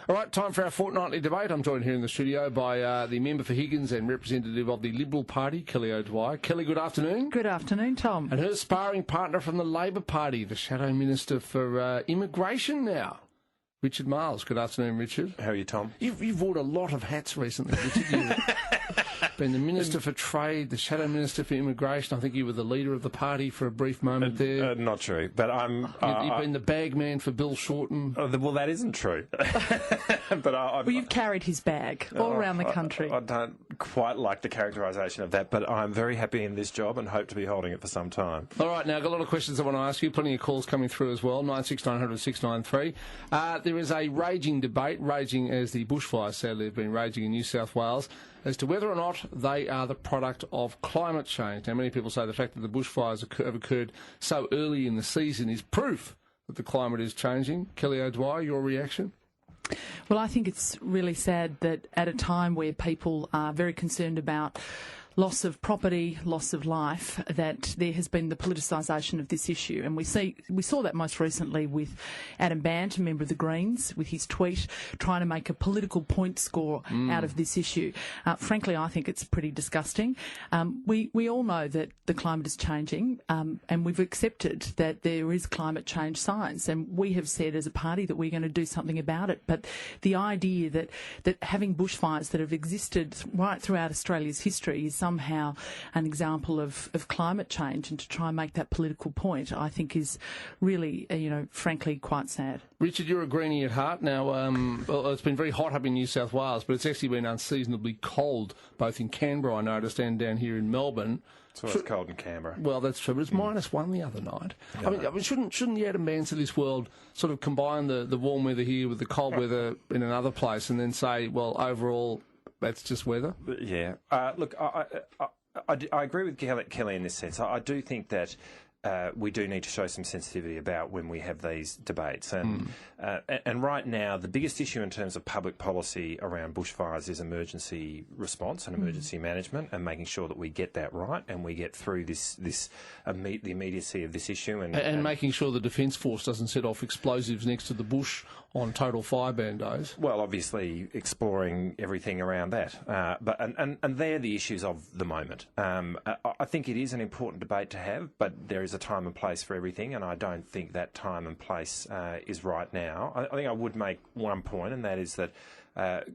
All right, time for our fortnightly debate. I'm joined here in the studio by the member for Higgins and representative of the Liberal Party, Kelly O'Dwyer. Kelly, good afternoon. Good afternoon, Tom. And her sparring partner from the Labor Party, the Shadow Minister for Immigration now, Richard Marles. Good afternoon, Richard. How are you, Tom? You've worn a lot of hats recently, Richard. You've been the Minister for Trade, the Shadow Minister for Immigration. I think you were the leader of the party for a brief moment there. Not true, but You've been the bag man for Bill Shorten. Well, that isn't true. But you've carried his bag all around the country. I don't quite like the characterisation of that, but I'm very happy in this job and hope to be holding it for some time. All right, now I've got a lot of questions I want to ask you. Plenty of calls coming through as well, 96900 693. There is a raging debate, raging as the bushfires sadly have been raging in New South Wales, as to whether or not they are the product of climate change. Now, many people say the fact that the bushfires have occurred so early in the season is proof that the climate is changing. Kelly O'Dwyer, your reaction? Well, I think it's really sad that at a time where people are very concerned about loss of property, loss of life, that there has been the politicisation of this issue. And we saw that most recently with Adam Bandt, a member of the Greens, with his tweet trying to make a political point score out of this issue. Frankly, I think it's pretty disgusting. We all know that the climate is changing, and we've accepted that there is climate change science, and we have said as a party that we're going to do something about it. But the idea that having bushfires that have existed right throughout Australia's history is somehow an example of climate change, and to try and make that political point, I think is really, frankly, quite sad. Richard, you're a greenie at heart. Now, well, it's been very hot up in New South Wales, but it's actually been unseasonably cold, both in Canberra, I noticed, and down here in Melbourne. So it's cold in Canberra. Well, that's true, but it's -1 the other night. Yeah. I mean, shouldn't the Adam Bands of this world sort of combine the warm weather here with the cold weather in another place, and then say, well, overall, that's just weather? Yeah. Look, I agree with Kelly in this sense. I do think that we do need to show some sensitivity about when we have these debates. And right now, the biggest issue in terms of public policy around bushfires is emergency response and emergency management, and making sure that we get that right and we get through the immediacy of this issue. And making sure the Defence Force doesn't set off explosives next to the bush on total fireban days. Well, obviously exploring everything around that. But they're the issues of the moment. I think it is an important debate to have, but there is a time and place for everything, and I don't think that time and place is right now. I think I would make one point, and that is that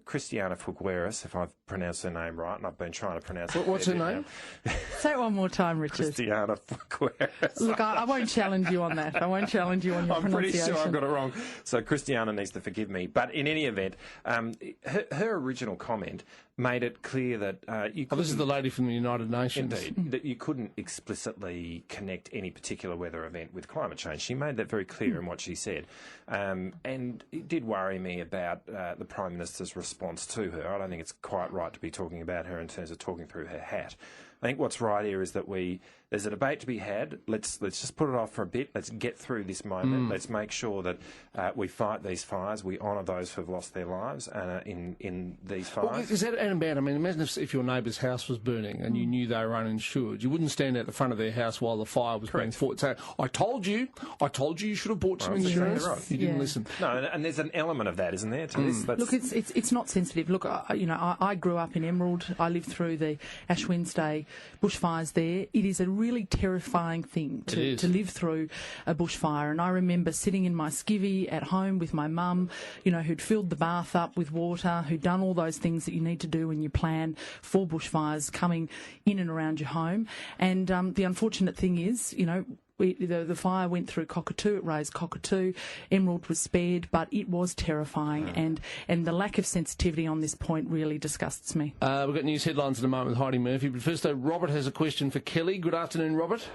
Christiana Figueres, if I've pronounced her name right, and I've been trying to pronounce it. What's her name? Say it one more time, Richard. Christiana Figueres. Look, I won't challenge you on that. I won't challenge you on your pronunciation. I'm pretty sure I've got it wrong. So Christiana needs to forgive me. But in any event, her original comment made it clear that this is the lady from the United Nations. Indeed, that you couldn't explicitly connect any particular weather event with climate change. She made that very clear in what she said. And it did worry me about the Prime Minister's response to her. I don't think it's quite right to be talking about her in terms of talking through her hat. I think what's right here is that there's a debate to be had. Let's just put it off for a bit. Let's get through this moment. Let's make sure that we fight these fires. We honour those who've lost their lives in these fires. Well, is that Adam Bandt? I mean, imagine if your neighbour's house was burning and you knew they were uninsured. You wouldn't stand at the front of their house while the fire was being fought. Say, I told you you should have bought some insurance. You didn't listen. No, and there's an element of that, isn't there, to this? Look, it's not sensitive. Look, I grew up in Emerald. I lived through the Ash Wednesday bushfires there. It is a really terrifying thing to live through a bushfire. And I remember sitting in my skivvy at home with my mum, who'd filled the bath up with water, who'd done all those things that you need to do when you plan for bushfires coming in and around your home. And the unfortunate thing is, the fire went through Cockatoo, it raised Cockatoo, Emerald was spared, but it was terrifying, and the lack of sensitivity on this point really disgusts me. We've got news headlines in a moment with Heidi Murphy, but first though, Robert has a question for Kelly. Good afternoon, Robert.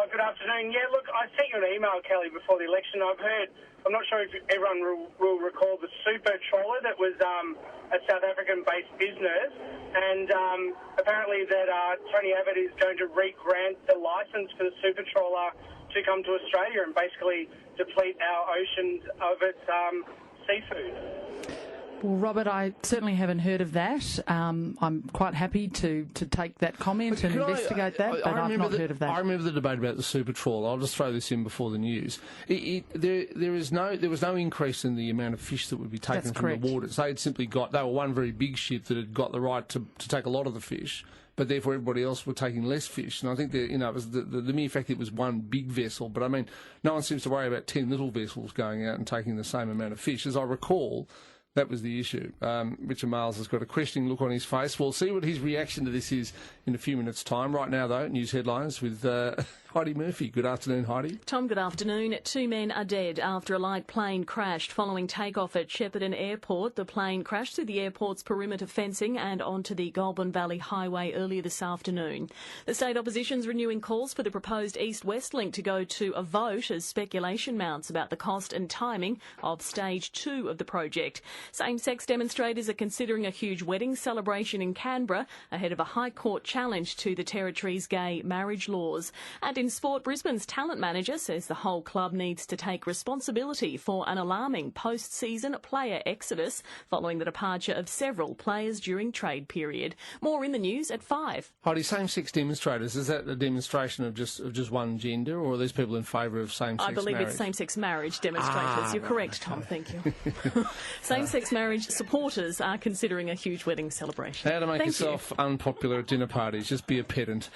Good afternoon. Yeah, look, I sent you an email, Kelly, before the election. I'm not sure if everyone will recall the super trawler that was a South African-based business, and apparently that Tony Abbott is going to re-grant the licence for the super trawler to come to Australia and basically deplete our oceans of its seafood. Well, Robert, I certainly haven't heard of that. I'm quite happy to take that comment and investigate that, but I've not heard of that. I remember the debate about the super trawler. I'll just throw this in before the news. There was no increase in the amount of fish that would be taken from the waters. They were one very big ship that had got the right to take a lot of the fish, but therefore everybody else were taking less fish. And I think it was the mere fact that it was one big vessel. But I mean, no one seems to worry about 10 little vessels going out and taking the same amount of fish. As I recall, that was the issue. Richard Miles has got a questioning look on his face. We'll see what his reaction to this is in a few minutes' time. Right now, though, news headlines with Heidi Murphy. Good afternoon, Heidi. Tom, good afternoon. 2 men are dead after a light plane crashed following takeoff at Shepparton Airport. The plane crashed through the airport's perimeter fencing and onto the Goulburn Valley Highway earlier this afternoon. The state opposition's renewing calls for the proposed East-West link to go to a vote as speculation mounts about the cost and timing of Stage 2 of the project. Same-sex demonstrators are considering a huge wedding celebration in Canberra ahead of a High Court challenge to the territory's gay marriage laws. And in sport, Brisbane's talent manager says the whole club needs to take responsibility for an alarming post-season player exodus following the departure of several players during trade period. More in the news at 5. Heidi, same-sex demonstrators, is that a demonstration of just one gender, or are these people in favour of same-sex marriage? I believe it's same-sex marriage demonstrators. You're correct, Tom. Thank you. Same-sex marriage supporters are considering a huge wedding celebration. How to make yourself unpopular at dinner parties. Just be a pedant.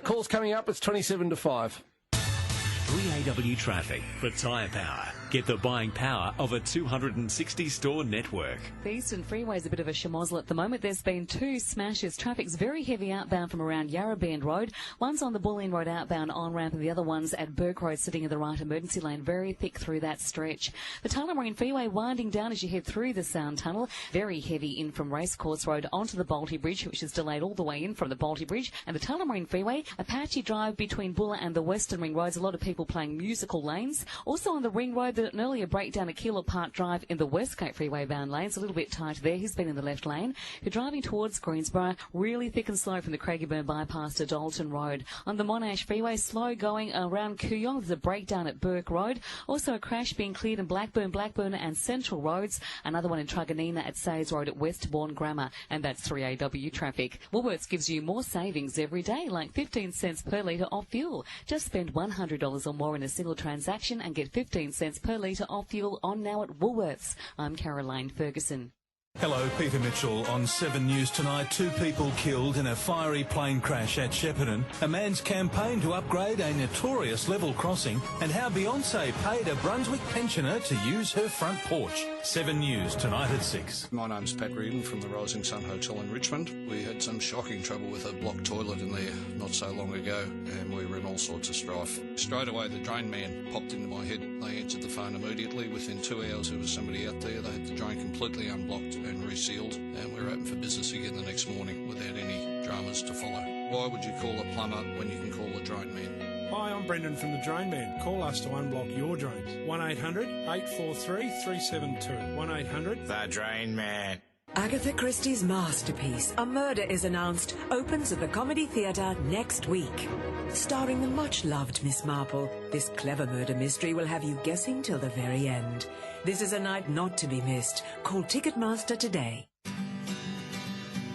Calls coming up. It's 27 to 5. 3AW Traffic for Tyre Power. Get the buying power of a 260-store network. The Eastern Freeway's a bit of a schmozzle at the moment. There's been 2 smashes. Traffic's very heavy outbound from around Yarra Bend Road. One's on the Bulleen Road outbound on-ramp and the other one's at Burke Road sitting in the right emergency lane. Very thick through that stretch. The Tullamarine Freeway winding down as you head through the Sound Tunnel. Very heavy in from Racecourse Road onto the Balti Bridge, which is delayed all the way in from the Balti Bridge. And the Tullamarine Freeway, a patchy drive between Bulla and the Western Ring Roads. A lot of people playing musical lanes. Also on the Ring Road, an earlier breakdown at Keilor Park Drive in the Westgate Freeway bound lanes. A little bit tight there. He's been in the left lane. If you're driving towards Greensborough, really thick and slow from the Craigieburn bypass to Dalton Road. On the Monash Freeway, slow going around Kooyong. There's a breakdown at Burke Road. Also a crash being cleared in Blackburn and Central Roads. Another one in Truganina at Sayes Road at Westbourne Grammar. And that's 3AW Traffic. Woolworths gives you more savings every day, like 15 cents per litre off fuel. Just spend $100 or more in a single transaction and get 15 cents per litre off fuel on now at Woolworths. I'm Caroline Ferguson. Hello, Peter Mitchell on 7 News tonight. 2 people killed in a fiery plane crash at Shepparton. A man's campaign to upgrade a notorious level crossing, and how Beyonce paid a Brunswick pensioner to use her front porch. 7 News tonight at 6. My name's Pat Reardon from the Rising Sun Hotel in Richmond. We had some shocking trouble with a blocked toilet in there not so long ago, and we were in all sorts of strife. Straight away the drain man popped into my head. They answered the phone immediately. Within 2 hours there was somebody out there. They had the drain completely unblocked and resealed, and we were open for business again the next morning without any dramas to follow. Why would you call a plumber when you can call a drain man? Hi, I'm Brendan from the Drain Man. Call us to unblock your drains. 1-800-843-372. 1-800... The Drain Man. Agatha Christie's masterpiece, A Murder is Announced, opens at the Comedy Theatre next week. Starring the much-loved Miss Marple, this clever murder mystery will have you guessing till the very end. This is a night not to be missed. Call Ticketmaster today.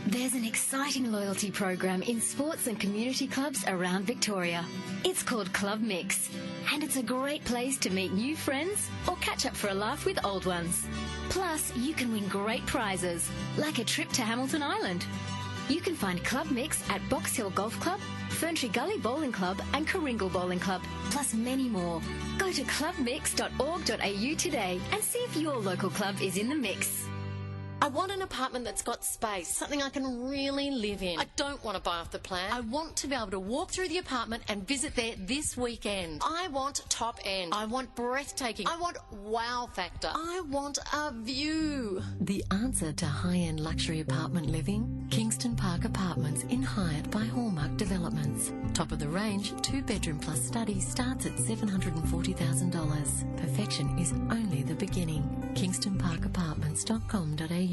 There's an exciting loyalty program in sports and community clubs around Victoria. It's called Club Mix, and it's a great place to meet new friends or catch up for a laugh with old ones. Plus, you can win great prizes, like a trip to Hamilton Island. You can find Club Mix at Box Hill Golf Club, Ferntree Gully Bowling Club and Coringal Bowling Club, plus many more. Go to clubmix.org.au today and see if your local club is in the mix. I want an apartment that's got space, something I can really live in. I don't want to buy off the plan. I want to be able to walk through the apartment and visit there this weekend. I want top end. I want breathtaking. I want wow factor. I want a view. The answer to high-end luxury apartment living? Kingston Park Apartments in Hyatt by Hallmark Developments. Top of the range, 2-bedroom plus study starts at $740,000. Perfection is only the beginning. KingstonParkApartments.com.au.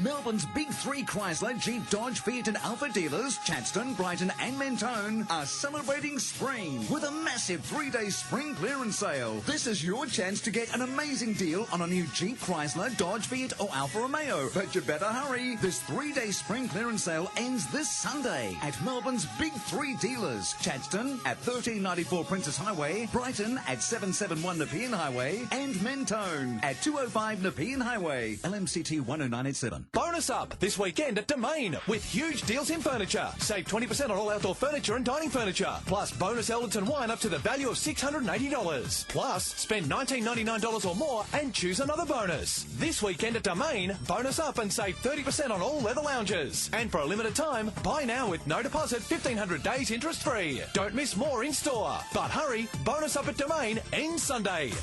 Melbourne's big three Chrysler, Jeep, Dodge, Fiat and Alfa dealers, Chadstone, Brighton and Mentone, are celebrating spring with a massive 3-day spring clearance sale. This is your chance to get an amazing deal on a new Jeep, Chrysler, Dodge, Fiat or Alfa Romeo. But you better hurry. This 3-day spring clearance sale ends this Sunday at Melbourne's big three dealers. Chadstone at 1394 Princess Highway, Brighton at 771 Nepean Highway and Mentone at 205 Nepean Highway. LMCT 10987. Bonus up this weekend at Domain with huge deals in furniture. Save 20% on all outdoor furniture and dining furniture. Plus bonus Elderton wine up to the value of $680. Plus spend $19.99 or more and choose another bonus. This weekend at Domain, bonus up and save 30% on all leather lounges. And for a limited time, buy now with no deposit, 1,500 days interest free. Don't miss more in store. But hurry, bonus up at Domain ends Sunday.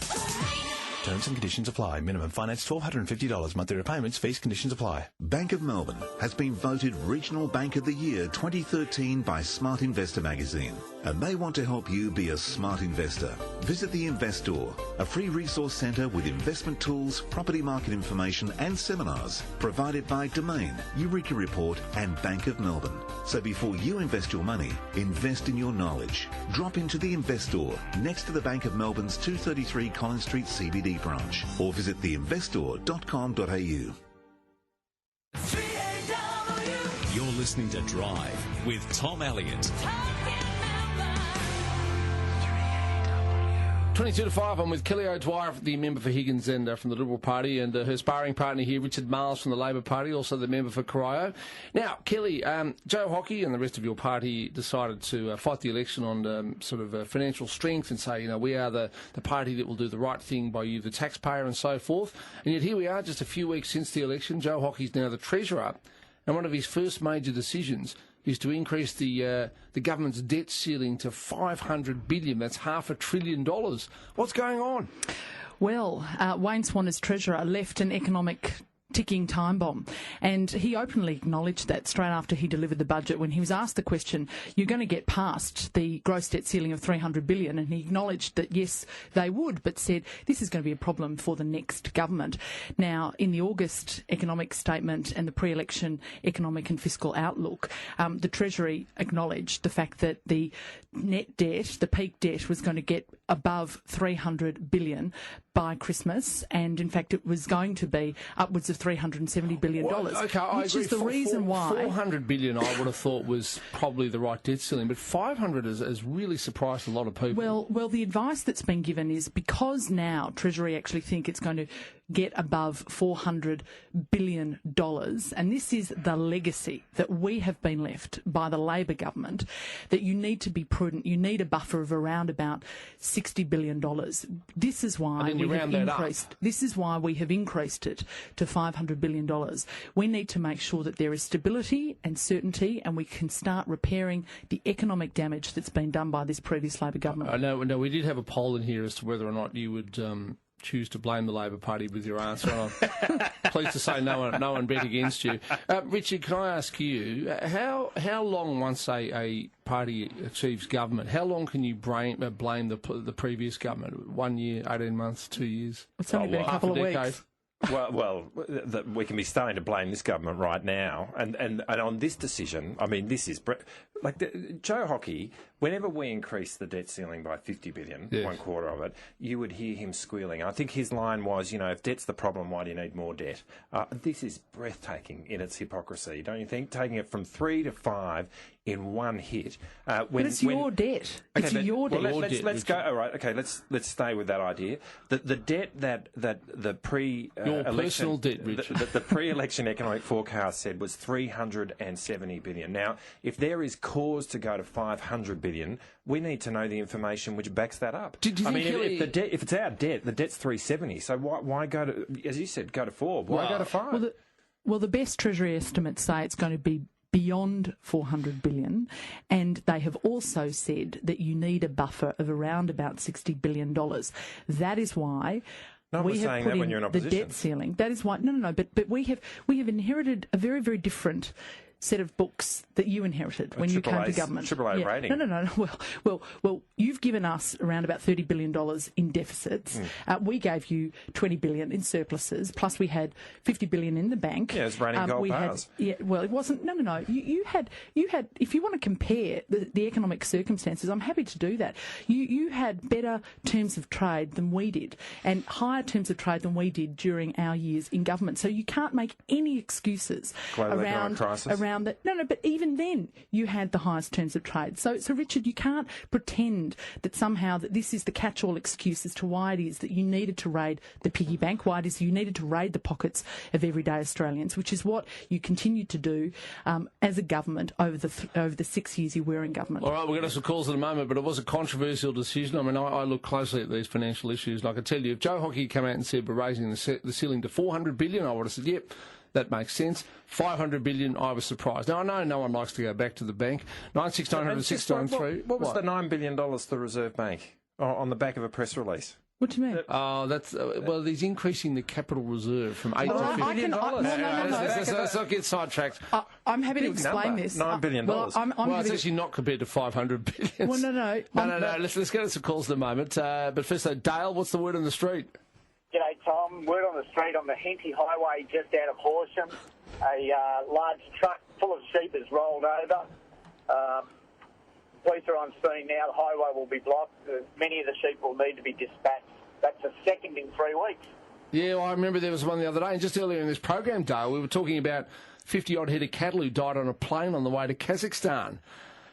Terms and conditions apply. Minimum finance $1,250. Monthly repayments, fees, conditions apply. Bank of Melbourne has been voted Regional Bank of the Year 2013 by Smart Investor magazine. And they want to help you be a smart investor. Visit the Investor, a free resource centre with investment tools, property market information and seminars provided by Domain, Eureka Report and Bank of Melbourne. So before you invest your money, invest in your knowledge. Drop into the Investor next to the Bank of Melbourne's 233 Collins Street CBD branch or visit theinvestor.com.au. You're listening to Drive with Tom Elliott. 22 to 5, I'm with Kelly O'Dwyer, the member for Higgins and from the Liberal Party, and her sparring partner here, Richard Marles from the Labor Party, also the member for Corio. Now, Kelly, Joe Hockey and the rest of your party decided to fight the election on financial strength and say, we are the party that will do the right thing by you, the taxpayer, and so forth. And yet here we are, just a few weeks since the election. Joe Hockey's now the Treasurer, and one of his first major decisions is to increase the government's debt ceiling to $500 billion. That's $500 billion. What's going on? Well, Wayne Swan, as Treasurer, left an economic ticking time bomb, and he openly acknowledged that straight after he delivered the budget when he was asked the question, you're going to get past the gross debt ceiling of $300 billion, and he acknowledged that yes they would, but said this is going to be a problem for the next government. Now, in the August economic statement and the pre-election economic and fiscal outlook, the Treasury acknowledged the fact that the net debt, the peak debt, was going to get above $300 billion by Christmas, and in fact it was going to be upwards of $370 billion, which is the reason why... $400 billion I would have thought was probably the right debt ceiling, but 500 has really surprised a lot of people. Well, the advice that's been given is because now Treasury actually think it's going to get above $400 billion, and this is the legacy that we have been left by the Labor government, that you need to be prudent. You need a buffer of around about $60 billion. This is why we have increased it to $500 billion. We need to make sure that there is stability and certainty, and we can start repairing the economic damage that's been done by this previous Labor government. I know. No, we did have a poll in here as to whether or not you would choose to blame the Labor Party with your answer. I'm pleased to say no one bet against you. Richard, can I ask you, how long, once a party achieves government, how long can you blame the previous government? 1 year, 18 months, 2 years? It's only been a couple of weeks. We can be starting to blame this government right now, and on this decision, I mean, this is Joe Hockey. Whenever we increase the debt ceiling by $50 billion, yes, 1/4 of it, you would hear him squealing. I think his line was, if debt's the problem, why do you need more debt? This is breathtaking in its hypocrisy, don't you think? Taking it from 3 to 5 in one hit. But it's your debt. It's your debt. Well, let's go. All right. Okay. Let's stay with that idea. The debt that the your personal debt, Richard. The pre-election economic forecast said was $370 billion. Now, if there is cause to go to $500 billion, we need to know the information which backs that up. If it's our debt, the debt's $370. So why go to, as you said, go to 4? Why go to 5? Well, the best Treasury estimates say it's going to be beyond $400 billion, and they have also said that you need a buffer of around about $60 billion. That is why we have put in the debt ceiling. That is why but we have inherited a very, very different set of books that you inherited when you came to government. AAA rating. No. Well, you've given us around about $30 billion in deficits. We gave you $20 billion in surpluses, plus we had $50 billion in the bank. Yeah, it's raining gold bars. It wasn't. No. You had. If you want to compare the economic circumstances, I'm happy to do that. You had better terms of trade than we did, and higher terms of trade than we did during our years in government. So you can't make any excuses around that. No, but even then you had the highest terms of trade. So Richard, you can't pretend that somehow that this is the catch-all excuse as to why it is that you needed to raid the piggy bank, why it is you needed to raid the pockets of everyday Australians, which is what you continued to do as a government over the 6 years you were in government. All right, we'll get us some calls in a moment, but it was a controversial decision. I mean, I look closely at these financial issues, and I can tell you, if Joe Hockey came out and said we're raising the ceiling to $400 billion, I would have said, yep, that makes sense. $500 billion, I was surprised. Now, I know no one likes to go back to the bank. 96900 693. What was the $9 billion to the Reserve Bank on the back of a press release? What do you mean? That's well, he's increasing the capital reserve from $8 to $50. No. Let's not get sidetracked. I'm happy to explain this. $9 billion. Well, it's actually not compared to $500 billion. Well, no. No. Let's get some calls in a moment. But first, though, Dale, what's the word on the street? G'day, Tom. Word on the street on the Henty Highway just out of Horsham. A large truck full of sheep has rolled over. Police are on scene now. The highway will be blocked. Many of the sheep will need to be dispatched. That's the second in 3 weeks. Yeah, well, I remember there was one the other day. And just earlier in this program, Dale, we were talking about 50-odd head of cattle who died on a plane on the way to Kazakhstan.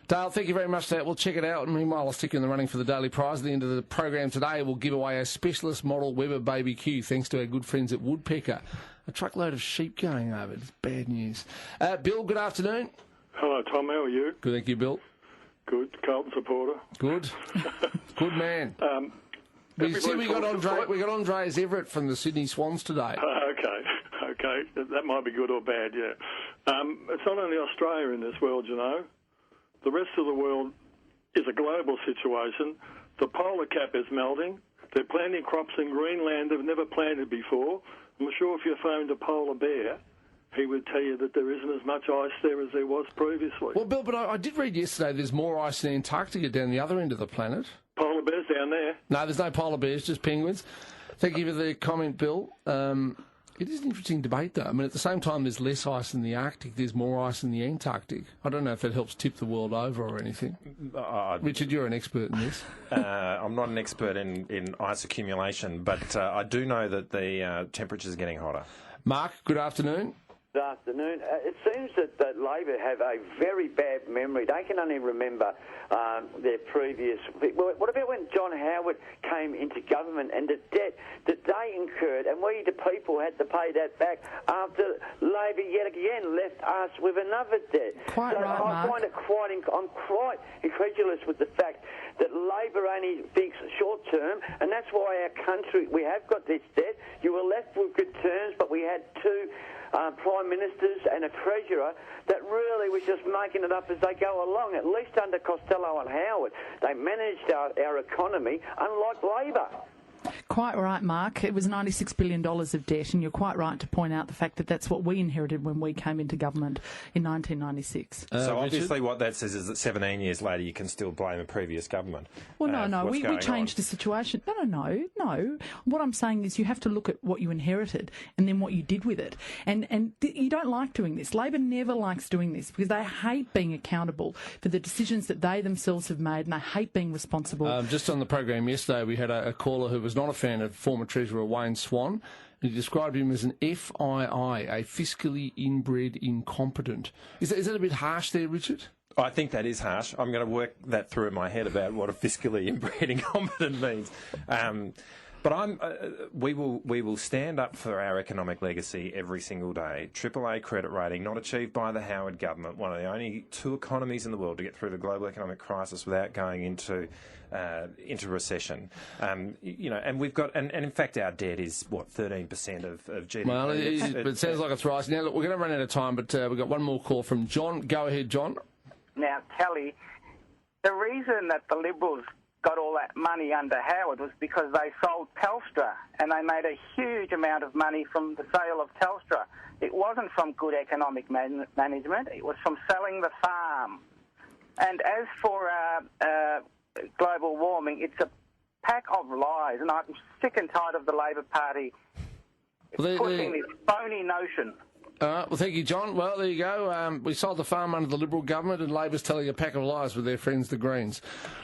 Dale, thank you very much for that. We'll check it out. And meanwhile, I'll stick you in the running for the daily prize. At the end of the program today, we'll give away a specialist model Weber Baby Q, thanks to our good friends at Woodpecker. A truckload of sheep going over. It's bad news. Bill, good afternoon. Hello, Tom. How are you? Good, thank you, Bill. Good. Carlton supporter. Good. Good man. We got Andreas Everett from the Sydney Swans today. Okay. That might be good or bad, yeah. It's not only Australia in this world, you know. The rest of the world is a global situation. The polar cap is melting. They're planting crops in Greenland they've never planted before. I'm sure if you phoned a polar bear, he would tell you that there isn't as much ice there as there was previously. Well, Bill, but I did read yesterday there's more ice in Antarctica down the other end of the planet. Polar bears down there? No, there's no polar bears, just penguins. Thank you for the comment, Bill. It is an interesting debate, though. I mean, at the same time, there's less ice in the Arctic. There's more ice in the Antarctic. I don't know if that helps tip the world over or anything. Richard, you're an expert in this. I'm not an expert in ice accumulation, but I do know that the temperature's getting hotter. Mark, good afternoon. Good afternoon. It seems that Labor have a very bad memory. They can only remember their previous... What about when John Howard came into government and the debt that they incurred, and we, the people, had to pay that back after Labor yet again left us with another debt. Quite right, I find it I'm quite incredulous with the fact that Labor only thinks short-term, and that's why our country, we have got this debt. You were left with good terms, but we had two... Prime Ministers and a Treasurer that really was just making it up as they go along. At least under Costello and Howard, they managed our economy, unlike Labor. Quite right, Mark. It was $96 billion of debt, and you're quite right to point out the fact that that's what we inherited when we came into government in 1996. So obviously what that says is that 17 years later you can still blame a previous government. Well, no, we changed the situation. No. What I'm saying is you have to look at what you inherited and then what you did with it. And you don't like doing this. Labor never likes doing this because they hate being accountable for the decisions that they themselves have made, and they hate being responsible. Just on the program yesterday, we had a caller who was not a fan of former Treasurer Wayne Swan. He described him as an FII, a fiscally inbred incompetent. Is that a bit harsh there, Richard? I think that is harsh. I'm going to work that through in my head about what a fiscally inbred incompetent means. But we will stand up for our economic legacy every single day. AAA credit rating, not achieved by the Howard government, one of the only two economies in the world to get through the global economic crisis without going into recession. And we've got, and in fact our debt is, 13% of GDP. Well, it sounds like it's rising. Now, look, we're going to run out of time, but we've got one more call from John. Go ahead, John. Now, Kelly, the reason that the Liberals got all that money under Howard was because they sold Telstra, and they made a huge amount of money from the sale of Telstra. it wasn't from good economic management. It was from selling the farm. And as for global warming, it's a pack of lies, and I'm sick and tired of the Labor Party pushing this phony notion. Well, thank you, John. Well, there you go. We sold the farm under the Liberal government, and Labor's telling a pack of lies with their friends, the Greens.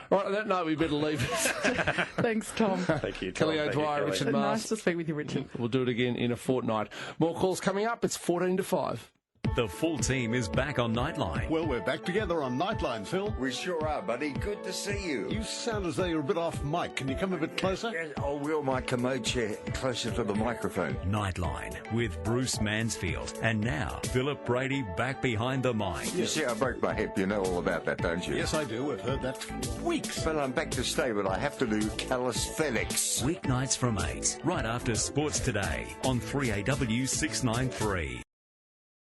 Right, on that note, we better leave it. Thanks, Tom. Thank you, Tom. Kelly O'Dwyer, Richard Mars. Nice to speak with you, Richard. We'll do it again in a fortnight. More calls coming up. It's 14 to 5. The full team is back on Nightline. Well, we're back together on Nightline, Phil. We sure are, buddy. Good to see you. You sound as though you're a bit off mic. Can you come a bit closer? Yes, I'll wheel my commode chair closer to the microphone. Nightline with Bruce Mansfield. And now, Philip Brady back behind the mic. You see, I broke my hip. You know all about that, don't you? Yes, I do. I've heard that for weeks. But I'm back to stay, but I have to do calisthenics. Weeknights from 8, right after Sports Today on 3AW 693.